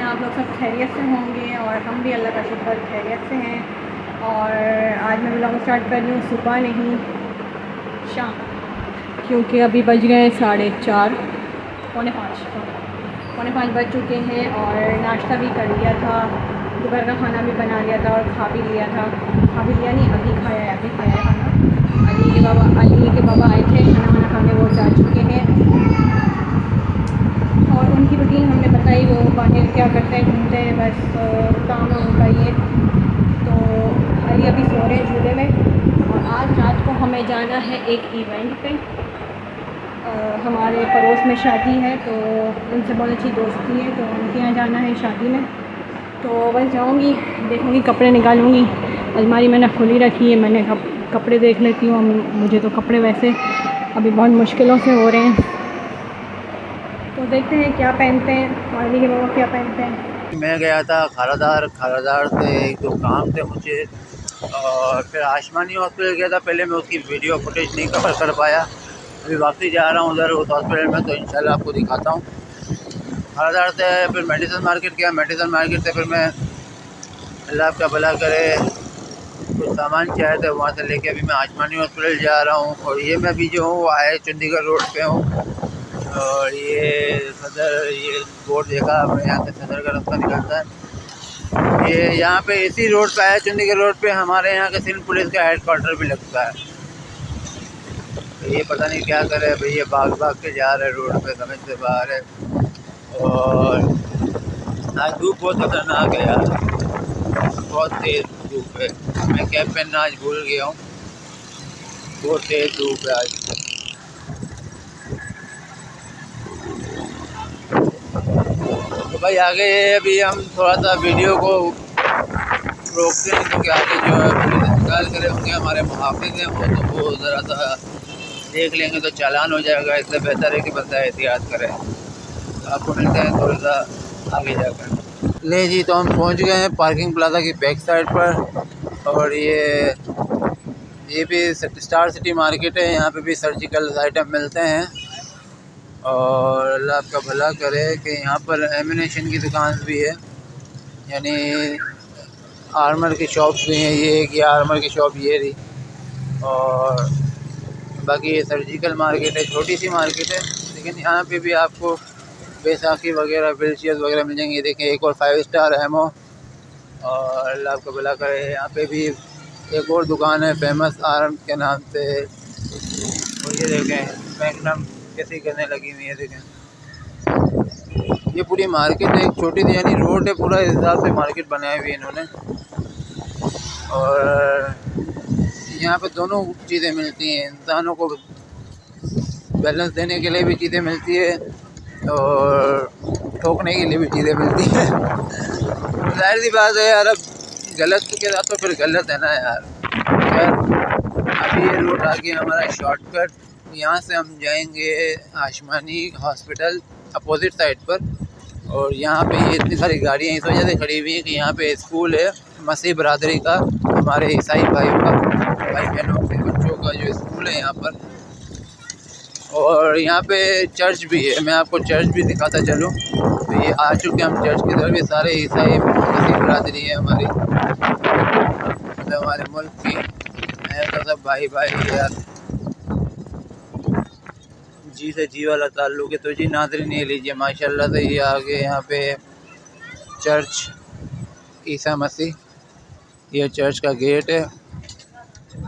आप लोग सब खैरियत से होंगे और हम भी अल्लाह का शुक्र खैरियत से हैं। और आज मैं ब्लॉग स्टार्ट कर रही हूँ सुबह नहीं शाम, क्योंकि अभी बज गए 4:30 पौने 5 बज चुके हैं। और नाश्ता भी कर लिया था, दोपहर का खाना भी बना लिया था और खा भी लिया नहीं, अभी खाया है खाना। अली के बाबा आए थे, खाना वाना खाने वो जा चुके हैं। और उनकी रूटीन हमने बताई, वो बाहर क्या करते हैं, घूमते हैं, बस काम है उनका ये। तो अली अभी सो रहे हैं झूले में। और आज रात को हमें जाना है एक इवेंट पे, हमारे पड़ोस में शादी है, तो उनसे बहुत अच्छी दोस्ती है, तो उनके यहाँ जाना है शादी में। तो बस जाऊँगी, देखूँगी, कपड़े निकालूँगी। अलमारी मैंने खुली रखी है, मैंने कपड़े देख लेती हूँ। मुझे तो कपड़े वैसे अभी बहुत मुश्किलों से हो रहे हैं, तो देखते हैं क्या पहनते हैं, अली के बाबा क्या पहनते हैं। मैं गया था खारादार से एक दो काम थे मुझे, और फिर आसमानी हॉस्पिटल गया था। पहले मैं उसकी वीडियो फुटेज नहीं कवर कर पाया, अभी वापसी जा रहा हूँ उधर उस हॉस्पिटल में, तो इंशाल्लाह आपको दिखाता हूँ। खारादार से फिर मेडिसिन मार्केट गया, मेडिसिन मार्केट से फिर मैं, अल्लाह आपका भला करे, कुछ सामान चाहिए थे, वहाँ से लेके अभी मैं आसमानी हॉस्पिटल जा रहा हूँ। और ये मैं भी जो हूँ आए चंडीगढ़ रोड पे हूँ, और ये सदर, ये बोर्ड देखा आपने, यहाँ से सदर का रास्ता निकलता है। ये यहाँ पे इसी रोड पे है, चंडीगढ़ रोड पे हमारे यहाँ के सिंध पुलिस का हेडक्वार्टर भी लगता है। तो ये पता नहीं क्या करे भाई, ये भाग के जा रहे रोड पे, समझ से बाहर है। और आज धूप बहुत खतरनाक है यार, बहुत तेज़ धूप है। मैं कैप पहनना आज भूल गया हूँ, बहुत तेज़ धूप है आज। तो भाई आगे अभी हम थोड़ा सा वीडियो को रोकते हैं, क्योंकि आगे जो है पुलिस इंतजार करे होंगे, हमारे मुहाफिज हैं वो, तो वो ज़रा सा देख लेंगे तो चालान हो जाएगा। इससे बेहतर है कि बंदा एहतियात करे। तो आपको मिलते हैं थोड़ा सा आगे जाकर। ले जी, तो हम पहुंच गए हैं पार्किंग प्लाजा की बैक साइड पर। और ये भी स्टार सिटी मार्केट है, यहाँ पे भी सर्जिकल आइटम मिलते हैं। और अल्लाह आपका भला करे कि यहाँ पर एमिनेशन की दुकान भी है, यानी आर्मर की शॉप्स भी हैं। ये एक, ये आर्मर की शॉप ये रही। और बाकी ये सर्जिकल मार्केट है, छोटी सी मार्केट है, लेकिन यहाँ पे भी आपको बैसाखी वगैरह, बेल्शियस वगैरह मिल जाएंगे। देखें, एक और 5 स्टार एमओ। और अल्लाह आपको भला करे, यहाँ पे भी एक और दुकान है फेमस आर्म के नाम से। और ये देखें मैग्नम कैसी करने लगी हुई है, देखें। ये पूरी मार्केट है, एक छोटी सी यानी रोड है, पूरा इस हिसाब से मार्केट बनाई हुई है इन्होंने। और यहाँ पे दोनों चीज़ें मिलती हैं, इंसानों को बैलेंस देने के लिए भी चीज़ें मिलती है और ठोकने के लिए भी चीज़ें मिलती हैं। जाहिर सी बात है यार, अब गलत के साथ तो फिर गलत है ना यार। खैर, अभी ये रोड आ गया हमारा शॉर्टकट, यहाँ से हम जाएंगे आसमानी हॉस्पिटल अपोजिट साइड पर। और यहाँ पे ये इतनी सारी गाड़ियाँ इस वजह से खड़ी हुई हैं कि यहाँ पे स्कूल है मसीह बरादरी का, हमारे ईसाई भाई बहनों के बच्चों का जो स्कूल है यहाँ पर। और यहाँ पे चर्च भी है, मैं आपको चर्च भी दिखाता चलूँ। तो ये आ चुके हम चर्च की तरफ, ये सारे ईसाई मसीह बरादरी है हमारी, मतलब हमारे मुल्क की है, तो सब भाई यार, जी से जी वाला ताल्लुक़ है। तो जी नाज़रीन, ये लीजिए माशाल्लाह से ये आगे यहाँ पे चर्च ईसा मसीह, ये चर्च का गेट है।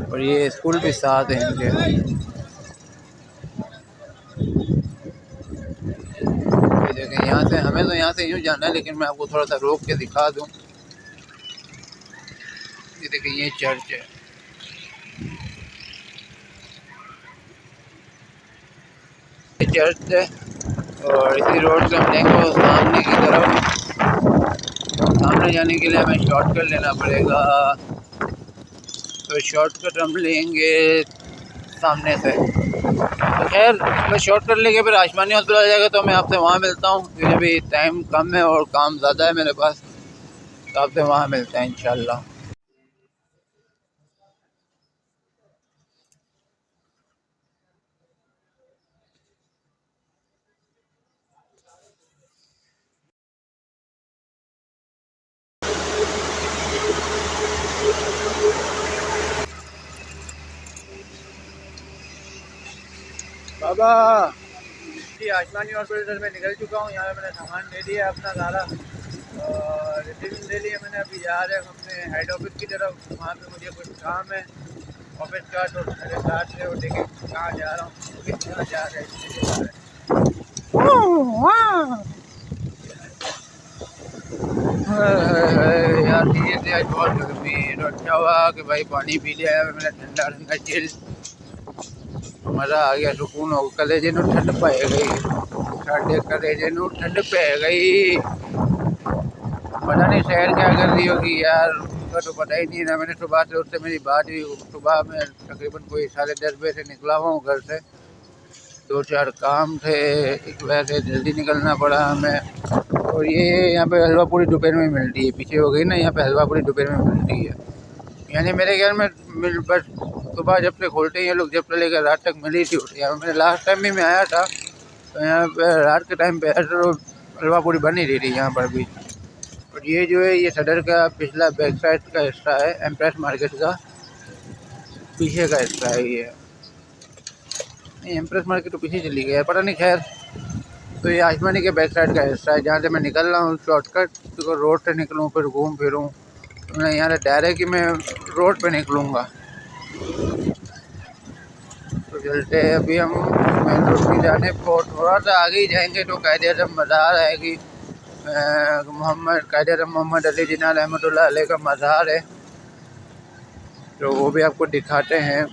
और ये स्कूल भी साथ है इनके। ये देखें, यहाँ से हमें तो यहाँ से यूँ जाना है, लेकिन मैं आपको थोड़ा सा रोक के दिखा दूँ। ये देखें, ये चर्च है, ये चर्च है। और इसी रोड से हम जाएंगे सामने की तरफ। सामने जाने के लिए हमें शॉर्टकट लेना पड़ेगा, तो शॉर्टकट हम लेंगे सामने से। तो खैर, मैं शॉर्टकट लेके फिर आसमानी हॉस्पिटल आ जाएगा, तो मैं आपसे वहाँ मिलता हूँ, क्योंकि अभी टाइम कम है और काम ज़्यादा है मेरे पास। तो आपसे वहाँ मिलते हैं इंशाल्लाह। बाबा जी आयुष्मानी हॉस्पिटल में निकल चुका हूँ। यहाँ पे मैंने सामान ले लिया अपना सारा और रिसीविंग ले लिया मैंने। अभी जा रहे हैं अपने हेड ऑफिस की तरफ। वहाँ पे मुझे कुछ काम है ऑफिस का, तो मेरे साथ से वो देखे कहाँ जा रहा हूँ, किस जगह जा रहे हैं। यार धीरे से आज बहुत गर्मी है, तो अच्छा हुआ कि भाई पानी पी लिया है मैंने, ठंडा ठंडा चिल, मज़ा आ गया, सुकून हो। कलेजे नू ठंड पै गई, साढ़े कलेजे नू ठंड पै गई। पता नहीं शहर क्या कर रही होगी यार, उनका तो पता ही नहीं ना। मैंने सुबह से उससे मेरी बात हुई, सुबह में तकरीबन कोई 10:30 बजे से निकला हुआ हूँ घर से। 2-4 काम थे, इस वजह से जल्दी निकलना पड़ा हमें। और ये यहाँ पे हलवा पूरी दोपहर में मिलती है, पीछे हो गई ना, यहाँ पे हलवा पूरी दोपहर में मिलती है। यानी मेरे घर में बस सुबह जब से खोलते हैं ये लोग, जब से लेकर रात तक मिली थी होती है। मैंने लास्ट टाइम भी मैं आया था तो यहाँ पे रात के टाइम पे ऐसे तो हलवा पूरी बन ही रही थी यहाँ पर भी। और ये जो है ये सदर का पिछला बैक साइड का हिस्सा है, एम्प्रेस मार्केट का पीछे का हिस्सा है ये। नहीं, एम्प्रेस मार्केट तो पीछे चली गई है, पता नहीं। खैर, तो ये आयुष्मानी के बैक साइड का हिस्सा है जहाँ से मैं निकल रहा हूँ। शॉर्टकट तो रोड से निकलूँ फिर घूम फिरूँ, तो मैं यहाँ से डायरेक्ट ही मैं रोड पे निकलूँगा। तो चलते हैं अभी हम मेन रोड की जाने को। थोड़ा सा आगे ही जाएंगे तो कायदे-ए-आज़म मज़ार आएगी, कायदे-ए-आज़म मोहम्मद अली जिन्ना रहमतुल्लाह अलैह का मज़ार है, तो वो भी आपको दिखाते हैं।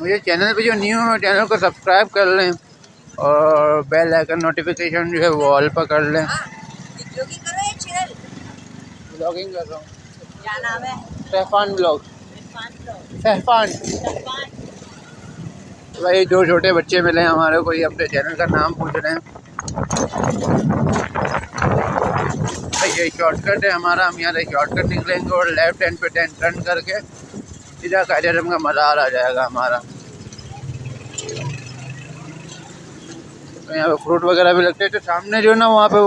ये चैनल पे जो न्यू है चैनल को सब्सक्राइब कर लें और बेल आइकन नोटिफिकेशन जो है वो ऑल पर कर लें। ब्लॉगिंग कर रहा हूँ। क्या नाम है? सहफान ब्लॉग। सहफान भाई, 2 छोटे बच्चे मिले हमारे को, ये अपने चैनल का नाम पूछ रहे हैं। भाई ये शॉर्टकट है हमारा, हम यहाँ से शॉर्टकट निकलेंगे और लेफ्ट हैंड पे टर्न करके सीधा कायदे-ए-आज़म का मज़ार आ जाएगा हमारा। तो यहाँ पे फ्रूट वगैरह भी लगते हैं, तो सामने जो है ना वहाँ पे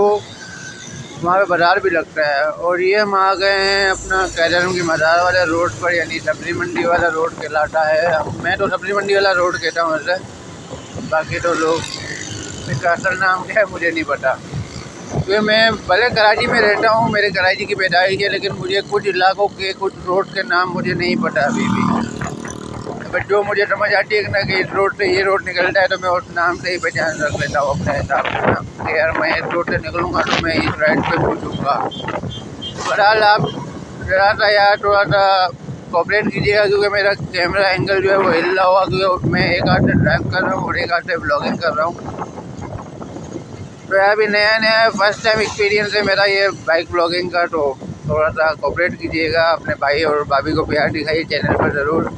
बाज़ार भी लगता है। और ये हम आ गए हैं अपना कायदे-ए-आज़म की मज़ार वाले रोड पर, यानी सब्ज़ी मंडी वाला रोड कहलाता है। मैं तो सब्ज़ी मंडी वाला रोड कहता हूँ वैसे, बाकी तो लोग, इसका असल नाम क्या है मुझे नहीं पता। क्योंकि मैं भले कराची में रहता हूँ, मेरे कराची की पैदाइश है, लेकिन मुझे कुछ इलाकों के कुछ रोड के नाम मुझे नहीं पता अभी भी। बट जो मुझे समझ आती है ना कि इस रोड से ये रोड निकलता है, तो मैं उस नाम से ही पहचान रख लेता हूँ अपने हिसाब से ना, कि यार मैं इस रोड से निकलूँगा तो मैं इस राइड पे पहुँचूँगा। बहरहाल आप ज़रा सा यार थोड़ा सा कोऑपरेट कीजिएगा, क्योंकि मेरा कैमरा एंगल जो है वो हिल रहा होगा, क्योंकि मैं एक हाथ से ड्राइव कर रहा हूँ और एक हाथ से ब्लॉगिंग कर रहा हूँ। तो अभी नया फर्स्ट टाइम एक्सपीरियंस है मेरा ये बाइक ब्लॉगिंग का, तो थोड़ा सा कोऑपरेट कीजिएगा, अपने भाई और भाभी को प्यार दिखाइए चैनल पर ज़रूर।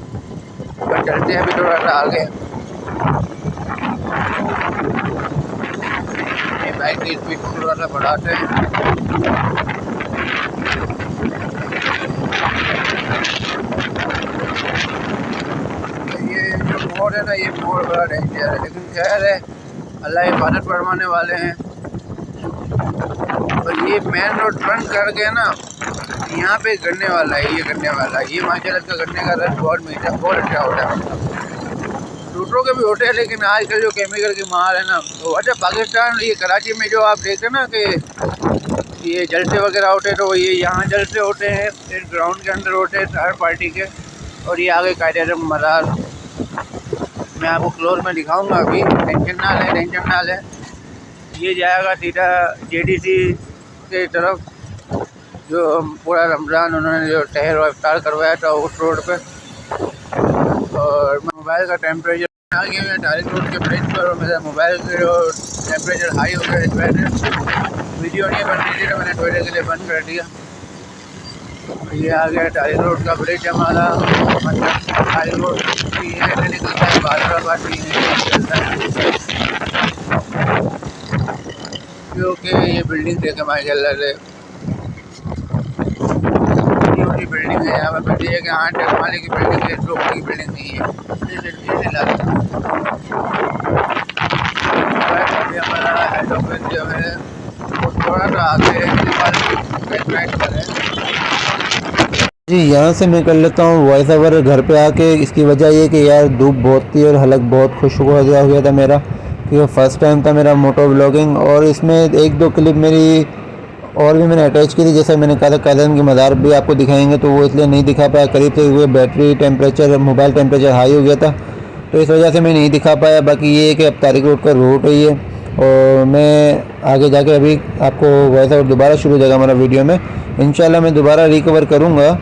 और चलते हैं अभी थोड़ा सा आगे, बाइक की स्पीड को थोड़ा सा बढ़ाते हैं। ये जो मोड़ है ना, ये मोड़ बड़ा डेंजर है, लेकिन खैर है, अल्लाह हिफाजत फरमाने वाले हैं। और ये मेन रोड टर्न कर गए ना, यहाँ पे गन्ने वाला है, ये गन्ने वाला है। ये माशाल्लाह का गन्ने का रस बहुत मीठा, बहुत अच्छा होता है। दूसरों के भी होते हैं, लेकिन आजकल जो केमिकल की मार है ना, तो अच्छा पाकिस्तान, ये कराची में जो आप देखते हैं ना कि ये जलसे वगैरह होते हैं, तो ये यहाँ जलसे होते हैं, इस ग्राउंड के अंदर होते हैं हर पार्टी के। और ये आगे कायदे-ए-आज़म मज़ार मैं आपको क्लोज में दिखाऊंगा अभी, टेंशन ना लें। ये जाएगा सीधा JDC के तरफ, जो पूरा रमज़ान उन्होंने जो सहर और इफ्तार करवाया था उस रोड पे। और मोबाइल का टेम्परेचर आ गया है डायरेक्ट रोड के ब्रिज पर, और मेरा मोबाइल का जो टेम्परेचर हाई हो गया, इस वजह से वीडियो नहीं बन रही थी, तो मैंने थोड़ी देर के लिए बंद कर दिया। ये आ गया डायरेक्ट रोड का ब्रिज हमारा, मतलब डायरेक्ट रोड ऐसे निकलता है बादराबाद क्योंकि ये बिल्डिंग देखे माशाल्लाह से छोटी बिल्डिंग है। यहाँ पर है कि हाँ टेकमाली की बिल्डिंग है, लोग की बिल्डिंग नहीं है। हमारा हेड ऑफिस जो है वो थोड़ा सा आगे है, जी यहाँ से मैं कर लेता हूँ वॉइस ओवर घर पे आके। इसकी वजह ये कि यार धूप बहुत थी और हलक बहुत खुश हो गया था मेरा, क्योंकि फ़र्स्ट टाइम था मेरा मोटो व्लॉगिंग। और इसमें एक दो क्लिप मेरी और भी मैंने अटैच की थी, जैसे मैंने कहा था कज़न की मज़ार भी आपको दिखाएंगे, तो वो इसलिए नहीं दिखा पाया। करीब से हुए battery temperature, mobile temperature high हो गया था, तो इस वजह से मैं नहीं दिखा पाया। बाकी ये है कि अब तारीख रोड पर रूट रही है और मैं आगे जाके अभी आपको वॉइस ओवर दोबारा शुरू हो जाएगा हमारा वीडियो में। इंशाल्लाह मैं दोबारा रिकवर करूँगा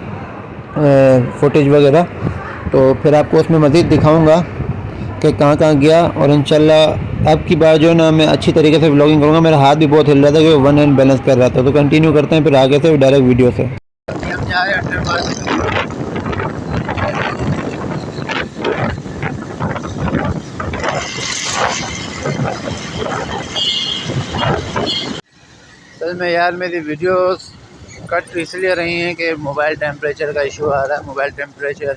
फुटेज वगैरह, तो फिर आपको उसमें मज़ीद दिखाऊंगा कि कहाँ कहाँ गया। और इंशाल्लाह अब की बार जो है ना मैं अच्छी तरीके से व्लॉगिंग करूँगा। मेरा हाथ भी बहुत हिल रहा था क्योंकि वन हैंड बैलेंस कर रहा था। तो कंटिन्यू करते हैं फिर आगे से डायरेक्ट वीडियो से। हम जा रहे हैं असल में यार मेरी वीडियोस कट इसलिए रही हैं कि मोबाइल टेम्परेचर का इशू आ रहा है, मोबाइल टेम्परेचर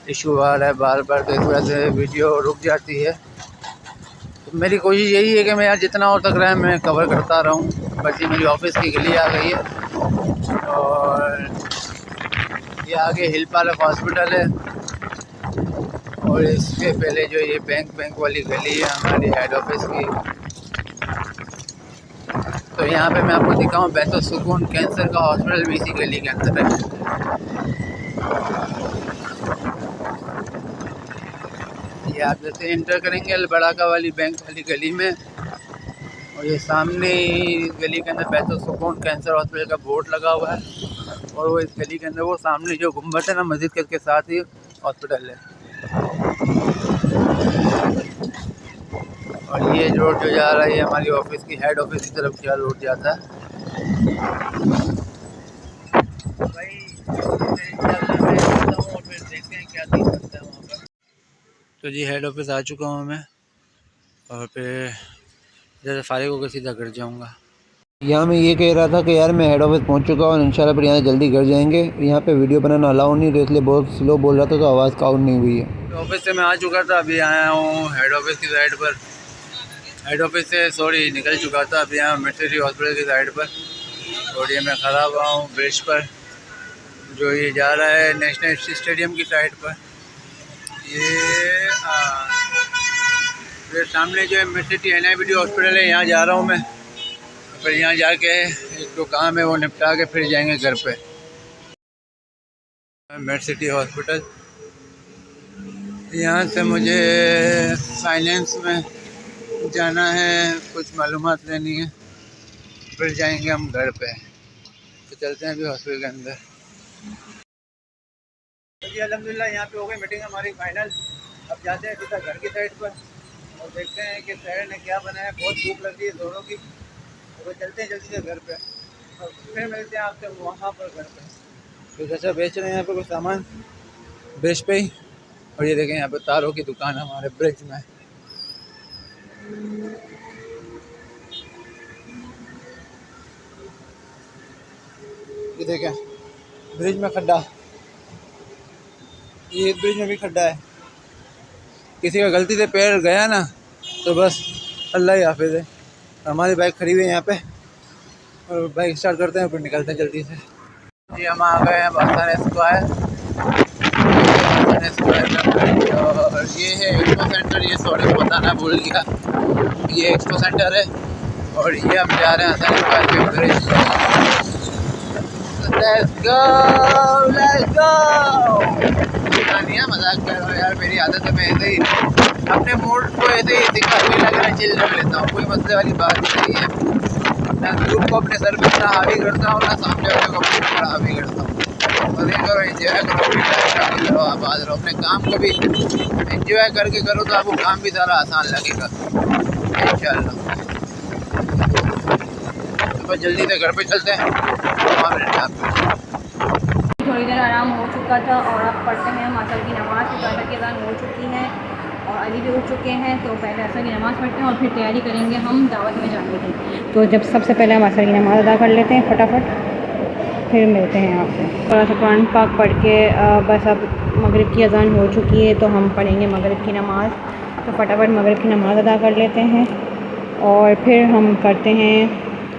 इशू आ रहा है बार बार, तो इस वजह से वीडियो रुक जाती है। तो मेरी कोशिश यही है कि मैं यार जितना हो सक रहा है मैं कवर करता रहूँ। बस ये मेरी ऑफिस की गली आ गई है और ये आगे हिल पार्क हॉस्पिटल है और इसके पहले जो ये बैंक वाली गली है हमारी हेड ऑफिस की। तो यहाँ पे मैं आपको दिखाऊँ बैतो सुकून कैंसर का हॉस्पिटल भी इसी गली के अंदर है। ये आप जैसे इंटर करेंगे अलबड़ाका वाली बैंक वाली गली में, और ये सामने इस गली के अंदर बैतो सुकून कैंसर हॉस्पिटल का बोर्ड लगा हुआ है। और वो इस गली के अंदर वो सामने जो गुम्बद है ना मस्जिद के साथ ही हॉस्पिटल है। और ये रोड जो जा रहा है ये हमारी ऑफिस की हेड ऑफिस की तरफ क्या रोड जाता है। भाई और फिर देखते हैं क्या देख सकते हैं वहाँ पर। तो जी हेड ऑफिस आ चुका हूँ मैं और फिर जैसे फारिग होकर सीधा घर जाऊँगा। यहाँ मैं ये कह रहा था कि यार मैं हेड ऑफिस पहुँच चुका हूँ और इंशाल्लाह फिर यहाँ जल्दी घर जाएंगे। यहाँ पे वीडियो बनाना अलाउ नहीं तो इसलिए बहुत स्लो बोल रहा था, तो आवाज़ काउंट नहीं हुई है। ऑफिस से मैं आ चुका था, अभी आया हूँ हेड ऑफिस की साइड पर। हेड ऑफिस से सॉरी निकल चुका था, अभी यहाँ मेटर्निटी हॉस्पिटल की साइड पर। और ये मैं खड़ा हुआ हूँ ब्रिज पर जो ये जा रहा है नेशनल स्टेडियम की साइड पर। ये फिर सामने जो है मेटर्निटी NIBD हॉस्पिटल है, यहाँ जा रहा हूँ मैं। फिर यहाँ जाके एक तो काम है वो निपटा के फिर जाएंगे घर पे। मेटर्निटी हॉस्पिटल, यहाँ से मुझे फाइनेंस में जाना है, कुछ मालूमात लेनी है, फिर जाएंगे हम घर पे। तो चलते हैं अभी हॉस्पिटल के अंदर। तो जी अल्हम्दुलिल्लाह यहाँ पे हो गई मीटिंग हमारी फाइनल। अब जाते हैं सीधा घर की साइड पर और देखते हैं कि शहर ने क्या बनाया। बहुत भूख लग रही है दोनों की, तो चलते हैं जल्दी से घर पे और फिर मिलते हैं आपसे वहाँ पर घर पे। तो जैसा बेच रहे हैं यहाँ पे कुछ सामान ब्रिज पे ही। और ये देखें यहाँ पे तारों की दुकान है हमारे ब्रिज में। ये देखें ब्रिज में खड्डा, ये ब्रिज में भी खड्डा है। किसी का गलती से पैर गया ना तो बस अल्लाह ही हाफिज़ है। हमारी बाइक खड़ी हुई है यहाँ पे और बाइक स्टार्ट करते हैं फिर निकलते हैं जल्दी से। जी हम आ गए हैं बासान स्क्वायर और ये है एक्सपो सेंटर। ये सॉरी बताना भूल गया, ये एक्सपो सेंटर है और ये हम जा रहे हैं हसन स्क्वायर के bridge. Let's go let's go. नहीं है मजाक कर रहा हूँ यार, मेरी आदत है मैं ऐसे ही अपने मूड को ऐसे ही दिखा के लग रहा चिल कर लेता हूँ, कोई मसले वाली बात नहीं है। ना ग्रुप को अपने सर पे इतना हावी करता हूँ ना सामने वाले को अपने ऊपर हावी करता हूँ। मजे करो, एंजॉय करो, आबाद रहो। अपने काम को भी एंजॉय करके करो तो आपको काम भी सारा आसान लगेगा इंशाल्लाह। तो बस जल्दी से घर पे चलते हैं, वहाँ मिलते हैं। थोड़ी देर आराम हो चुका था और अब पढ़ते हैं असर की नमाज़। तो असर की अज़ान हो चुकी है और अली भी उठ चुके हैं, तो पहले असर की नमाज़ पढ़ते हैं और फिर तैयारी करेंगे हम दावत में जाने की। तो जब सबसे पहले हम असर की नमाज़ अदा कर लेते हैं फटाफट, फिर मिलते हैं आपसे। थोड़ा सा कुरान पाक पढ़ के बस अब मगरिब की अज़ान हो चुकी है तो हम पढ़ेंगे मगरिब की नमाज़। तो फटाफट मगरिब की नमाज़ अदा कर लेते हैं और फिर हम करते हैं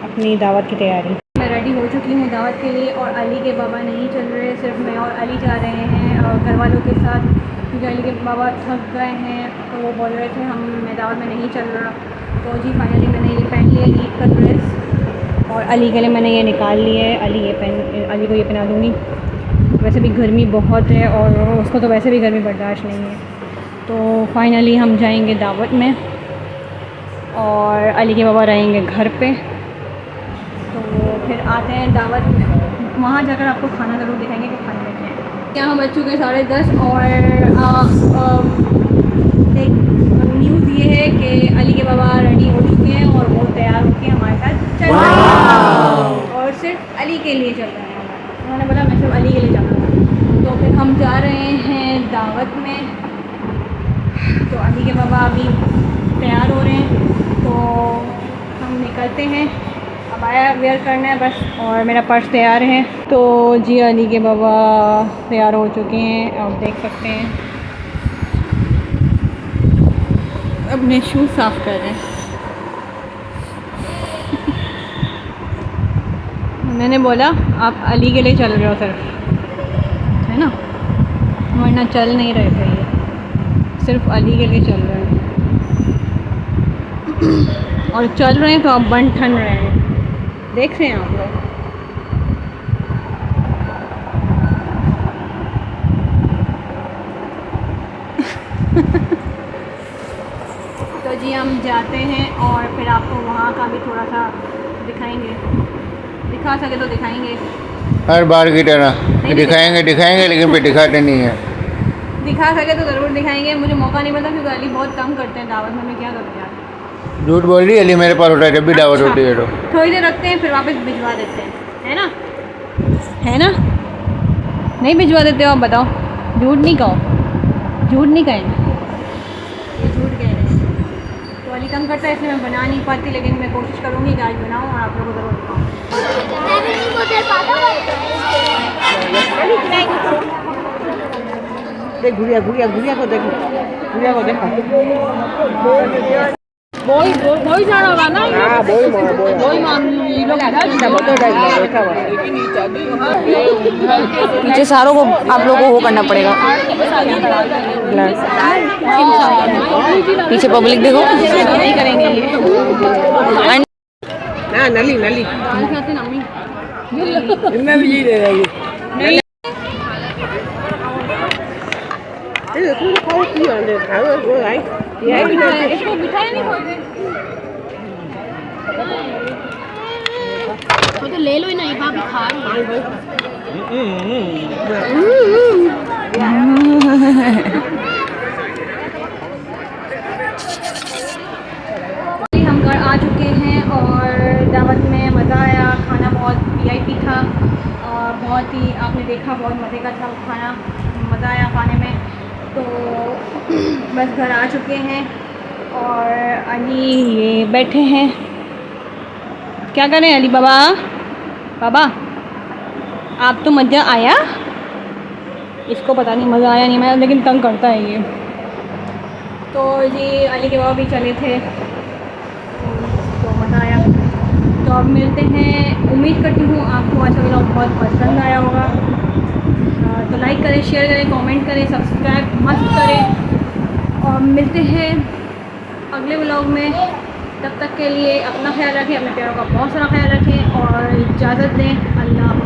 अपनी दावत की तैयारी। मैं रेडी हो चुकी हूँ दावत के लिए और अली के बाबा नहीं चल रहे, सिर्फ मैं और अली जा रहे हैं घर वालों के साथ, क्योंकि अली के बाबा थक गए हैं तो वो बोल रहे थे मैं दावत में नहीं चल रहा। तो जी फाइनली मैंने ये पहन लिया ईद का ड्रेस और अली के लिए मैंने ये निकाल लिया है। अली को ये पहना दूँगी। वैसे भी गर्मी बहुत है और उसको तो वैसे भी गर्मी बर्दाश्त नहीं है। तो फाइनली हम जाएंगे दावत में और अली के बाबा रहेंगे घर पे। तो फिर आते हैं दावत में, वहाँ जाकर आपको खाना ज़रूर दिखाएंगे कि खाने में क्या है। क्या हम बज चुके 10:30 और एक न्यूज़ ये है कि अली के बाबा रेडी हो चुके हैं और वो तैयार होकर हमारे साथ चल रहे हैं और सिर्फ अली के लिए चल रहे हैं। उन्होंने बोला मैं सिर्फ अली के लिए चल रहा हूँ। तो फिर हम जा रहे हैं दावत में। तो अली के बाबा अभी तैयार हो रहे हैं तो हम निकलते हैं। अब आया वेयर करना है बस और मेरा पर्स तैयार है। तो जी अली के बाबा तैयार हो चुके हैं, आप देख सकते हैं। अपने शूज़ साफ़ कर रहे हैं। मैंने बोला आप अली के लिए चल रहे हो सिर्फ, है ना, वरना चल नहीं रहे थे, ये सिर्फ अली के लिए चल रहे हैं। और चल रहे हैं तो आप बन ठन रहे हैं, देख रहे हैं आप लोग। तो जी हम जाते हैं और फिर आपको वहाँ का भी थोड़ा सा दिखाएंगे, दिखा सके तो दिखाएंगे। हर बार की तरह दिखाएंगे लेकिन फिर दिखाते नहीं है। दिखा सके तो ज़रूर दिखाएंगे। मुझे मौका नहीं मिलता क्योंकि अली बहुत कम करते हैं दावत में, मैं क्या करूँ यार। झूठ बोल रही अली मेरे पास होता है जब भी दावत होती है। तो थोड़ी देर रखते हैं फिर वापस भिजवा देते हैं, है ना, है ना। नहीं भिजवा देते हो आप, बताओ। झूठ नहीं कहो, झूठ नहीं कहेंगे, ये झूठ कह रहे हैं। तो अली कम करता है इसलिए मैं बना नहीं पाती, लेकिन मैं कोशिश करूँगी कि आज बनाऊँ और आप लोगों को ज़रूर दिखाऊँ। देख गुड़िया को देख, गुड़िया को देखा। बोई जाना होगा ना। हाँ बोई मान ये लोग पीछे सारों को आप लोगों को वो करना पड़ेगा। पीछे पब्लिक देखो, नहीं करेंगे ये। ना नली दाल खाते ना अम्मी, इनमें भी यही दे देगी। नहीं ये तू खाओ की है खाओ वो आई ये इसको बिठाया नहीं खोलते तो ले लो ना, ये भाभी खा रही है। हम घर आ चुके हैं और दावत में मज़ा आया, खाना बहुत VIP था और बहुत ही आपने देखा बहुत मज़े का था वो खाना, मज़ा आया खाने में। तो बस घर आ चुके हैं और अली ये बैठे हैं। क्या करें अली बाबा? बाबा आप तो मज़ा आया? इसको पता नहीं मज़ा आया नहीं, मैं लेकिन तंग करता है ये। तो जी अली के बाबा भी चले थे तो मज़ा आया। तो अब मिलते हैं, उम्मीद करती हूँ आपको आज का व्लॉग बहुत पसंद आया होगा। तो लाइक करें, शेयर करें, कमेंट करें, सब्सक्राइब मस्त करें और मिलते हैं अगले व्लॉग में। तब तक के लिए अपना ख्याल रखें, अपने प्यारों का बहुत सारा ख्याल रखें और इजाज़त दें। अल्लाह।